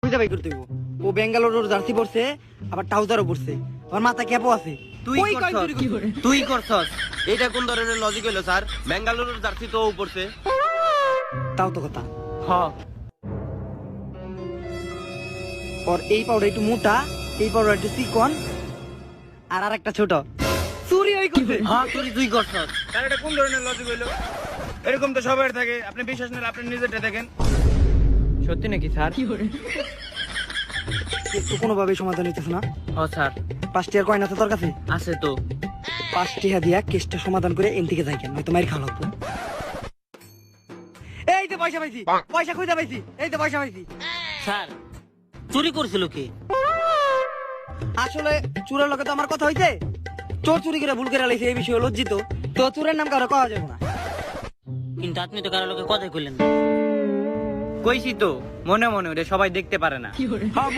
বুঝা বাই করতে হইব। ও বেঙ্গালুরুর জার্সি পরছে, আবার ট্রাউজারও পরছে। ওর মাথা ক্যাপও আছে। তুই কই কই চুরি করছস করছিস? তুই করছস এটা কোন ধরনের লজিক হইলো স্যার? বেঙ্গালুরুর জার্সি তো উপরছে। তাও তো কথা। হ্যাঁ ওর এই পাউডার একটু মোটা, এই পাউডার একটু চিকন, আর আরেকটা ছোট। চুরি ওই করছে। হ্যাঁ তুই করছস। স্যার এটা কোন ধরনের লজিক হইলো? এরকম তো সবার থাকে, আপনি বিশ্বাস না আপনি নিজেরটা দেখেন। সত্যি নাকি স্যার? একটু কোনোভাবেই সমাধান হইতেছে না। ও স্যার 5 টাকার কয়েন আছে তোর কাছে? আছে তো। 5 টাকা দিয়া কেসটা সমাধান করে এন থেকে যাই কেন, নয়তো মাইর খাওয়া লাগবো। এই তো পয়সা পাইছি, পয়সা খুঁজে পাইছি, এই তো পয়সা পাইছি। স্যার চুরি করছিল কি? আসলে চোরের লগে তো আমার কথা হইছে, চোর চুরি করে ভুল করে লাইছে এই বিষয়ে লজ্জিত। তো চোরের নাম কারো কওয়া যাবে না। কিন্তু আপনি তো কারোর লোকে কথাই কইলেন না। কইছি তো, মনে মনে ওটা সবাই দেখতে পারে না। হ্যাঁ,